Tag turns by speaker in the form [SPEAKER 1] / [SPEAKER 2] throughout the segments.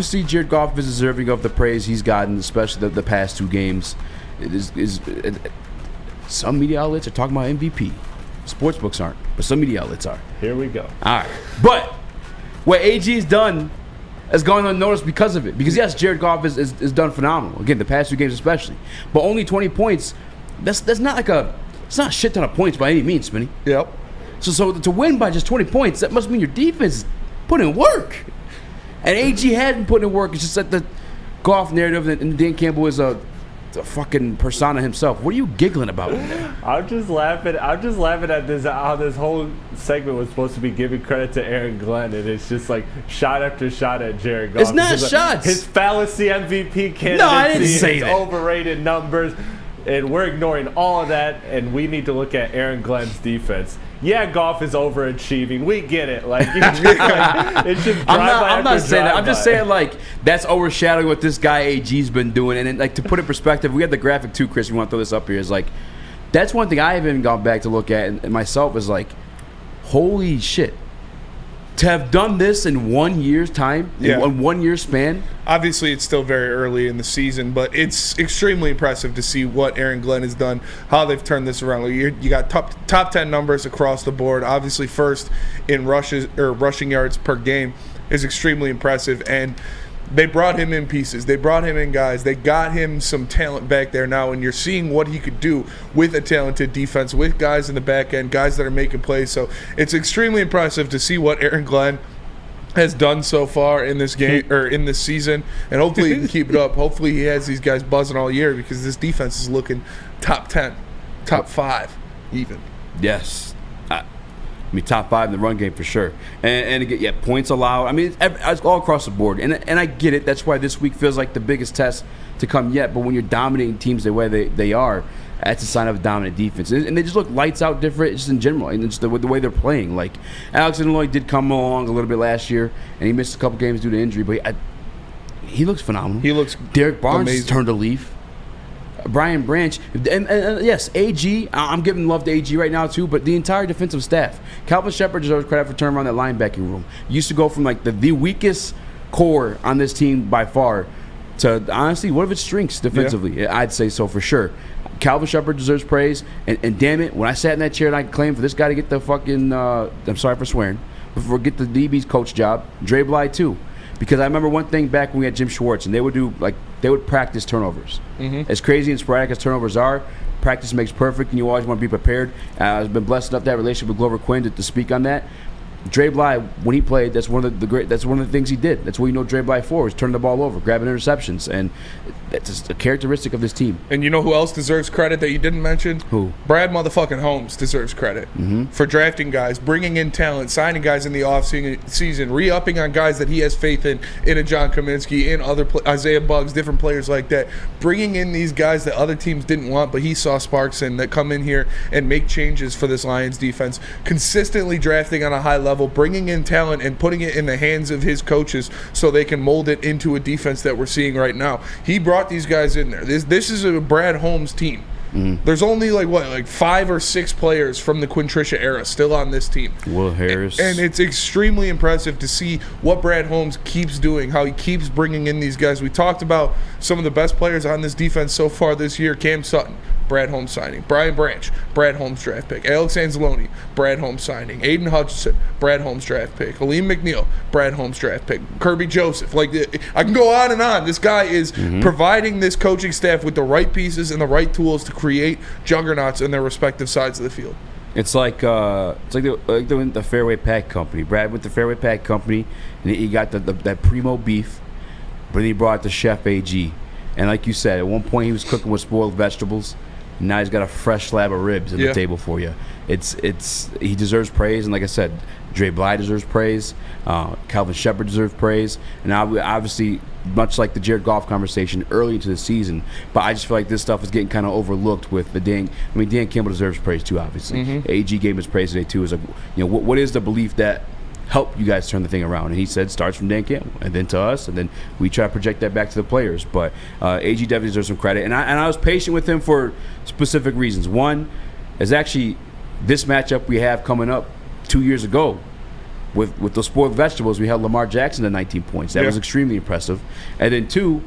[SPEAKER 1] obviously Jared Goff is deserving of the praise he's gotten, especially the past 2 games. Some media outlets are talking about MVP. Sportsbooks aren't, but some media outlets are.
[SPEAKER 2] Here we go.
[SPEAKER 1] All right. But what AG has done has gone unnoticed because of it. Because, yes, Jared Goff is done phenomenal. Again, the past 2 games especially. But only 20 points, that's not like it's not a shit ton of points by any means, Smitty.
[SPEAKER 3] Yep.
[SPEAKER 1] So to win by just 20 points, that must mean your defense put in work. And AG hadn't put in work. It's just that the Goff narrative, and Dan Campbell is a fucking persona himself. What are you giggling about in there?
[SPEAKER 2] I'm just laughing at this, how this whole segment was supposed to be giving credit to Aaron Glenn, and it's just like shot after shot at Jared Goff.
[SPEAKER 1] It's not shots.
[SPEAKER 2] His fallacy MVP candidacy,
[SPEAKER 1] no, I didn't say
[SPEAKER 2] his
[SPEAKER 1] that.
[SPEAKER 2] Overrated numbers, and we're ignoring all of that, and we need to look at Aaron Glenn's defense. Yeah, Goff is overachieving. We get it. Like, it's just
[SPEAKER 1] I'm not saying that. I'm just saying, like, that's overshadowing what this guy AG's been doing. And, like, to put it in perspective, we have the graphic too, Chris. We want to throw this up here. Is like, that's one thing I haven't gone back to look at and myself is like, holy shit. To have done this in 1 year's time, in 1 year span.
[SPEAKER 3] Obviously, it's still very early in the season, but it's extremely impressive to see what Aaron Glenn has done, how they've turned this around. You got top 10 numbers across the board. Obviously, first in rushing yards per game is extremely impressive, and they brought him in pieces. They brought him in guys. They got him some talent back there now, and you're seeing what he could do with a talented defense, with guys in the back end, guys that are making plays. So it's extremely impressive to see what Aaron Glenn has done so far in this game or in this season, and hopefully he can keep it up. Hopefully he has these guys buzzing all year because this defense is looking top 10, top 5 even.
[SPEAKER 1] Yes. I mean, top 5 in the run game for sure. And again, yeah, points allowed. I mean, it's all across the board. And I get it. That's why this week feels like the biggest test to come yet. But when you're dominating teams the way they are, that's a sign of a dominant defense. And they just look lights out different just in general. And it's the way they're playing. Like, Alex Lloyd did come along a little bit last year, and he missed a couple games due to injury. But he looks phenomenal.
[SPEAKER 3] He looks
[SPEAKER 1] Derek Barnes
[SPEAKER 3] amazing.
[SPEAKER 1] Turned a leaf. Brian Branch, and yes, AG, I'm giving love to AG right now too, but the entire defensive staff. Calvin Shepard deserves credit for turning around that linebacking room. Used to go from like the weakest core on this team by far to honestly one of its strengths defensively. Yeah. I'd say so for sure. Calvin Shepard deserves praise, and damn it, when I sat in that chair and I claimed for this guy to get the fucking, I'm sorry for swearing, but get the DB's coach job, Dre Bly too. Because I remember one thing back when we had Jim Schwartz, and they would practice turnovers. Mm-hmm. As crazy and sporadic as turnovers are, practice makes perfect, and you always want to be prepared. I've been blessed enough to have a relationship with Glover Quinn to speak on that. Dre Bly, when he played, that's one of the things he did. That's what you know Dre Bly for, is turning the ball over, grabbing interceptions, and that's just a characteristic of this team.
[SPEAKER 3] And you know who else deserves credit that you didn't mention?
[SPEAKER 1] Who?
[SPEAKER 3] Brad motherfucking Holmes deserves credit for drafting guys, bringing in talent, signing guys in the offseason, re-upping on guys that he has faith in a John Kaminsky, in other Isaiah Buggs, different players like that, bringing in these guys that other teams didn't want, but he saw sparks in, that come in here and make changes for this Lions defense, consistently drafting on a high level, bringing in talent and putting it in the hands of his coaches so they can mold it into a defense that we're seeing right now. He brought these guys in there. This is a Brad Holmes team. There's only like 5 or 6 players from the Quinn Tricia era still on this team.
[SPEAKER 1] Will Harris.
[SPEAKER 3] And it's extremely impressive to see what Brad Holmes keeps doing, how he keeps bringing in these guys. We talked about some of the best players on this defense so far this year. Cam Sutton, Brad Holmes signing. Brian Branch, Brad Holmes draft pick. Alex Anzalone, Brad Holmes signing. Aiden Hutchinson, Brad Holmes draft pick. Halim McNeil, Brad Holmes draft pick. Kirby Joseph. Like, I can go on and on. This guy is providing this coaching staff with the right pieces and the right tools to create juggernauts in their respective sides of the field.
[SPEAKER 1] It's like the Fairway Pack Company. Brad went to Fairway Pack Company, and he got that primo beef, but then he brought the Chef AG. And like you said, at one point he was cooking with spoiled vegetables. And now he's got a fresh slab of ribs on the table for you. He deserves praise, and like I said, Dre Bly deserves praise. Calvin Shepard deserves praise, and obviously, much like the Jared Goff conversation early into the season, but I just feel like this stuff is getting kind of overlooked with the Dan Campbell deserves praise too. Obviously, AG gave his praise today too. Is like, what is the belief that help you guys turn the thing around? And he said starts from Dan Campbell and then to us, and then we try to project that back to the players. But AG definitely deserves some credit, and I was patient with him for specific reasons. One is actually this matchup we have coming up 2 years ago. with those spoiled vegetables, we held Lamar Jackson to 19 points. That was extremely impressive. And then 2,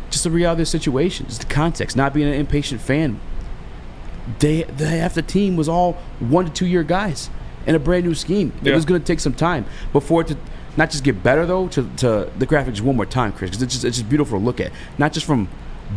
[SPEAKER 1] just the reality of the situation, just the context, not being an impatient fan. Half the team was all 1 to 2 year guys in a brand new scheme. It was going to take some time before it to not just get better, though, to the graphics one more time, Chris, because it's just beautiful to look at. Not just from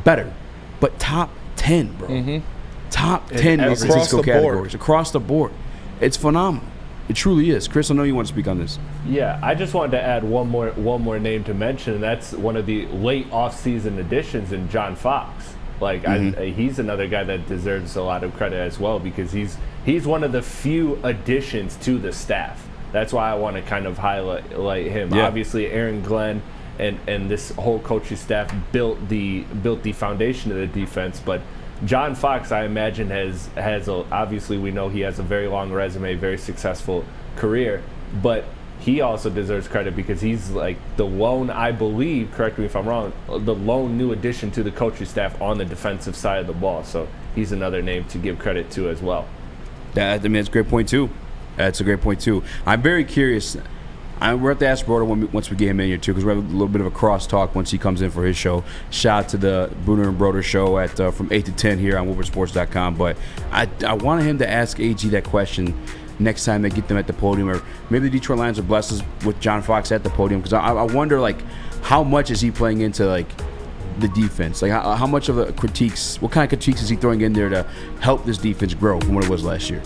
[SPEAKER 1] better, but top 10, bro.
[SPEAKER 3] Mm-hmm.
[SPEAKER 1] Top 10 in statistical categories across the board. It's phenomenal. It truly is. Chris, I know you want to speak on this.
[SPEAKER 2] Yeah, I just wanted to add one more name to mention, and that's one of the late offseason additions in John Fox. Like, he's another guy that deserves a lot of credit as well, because he's one of the few additions to the staff. That's why I want to kind of highlight him. Yeah. Obviously, Aaron Glenn and this whole coaching staff built the foundation of the defense, but John Fox, I imagine, has obviously we know he has a very long resume, very successful career, but he also deserves credit because he's like the lone, I believe, correct me if I'm wrong, the lone new addition to the coaching staff on the defensive side of the ball. So he's another name to give credit to as well.
[SPEAKER 1] That's a great point too. That's a great point too. I'm very curious. We're at the Ask Broder once we get him in here too, because we have a little bit of a cross-talk once he comes in for his show. Shout out to the Bruner and Broder show at from 8 to 10 here on WoodwardSports.com. But I wanted him to ask AG that question next time they get them at the podium, or maybe the Detroit Lions will bless us with John Fox at the podium, because I wonder, like, how much is he playing into, like, the defense? Like, how much of the critiques, what kind of critiques is he throwing in there to help this defense grow from what it was last year?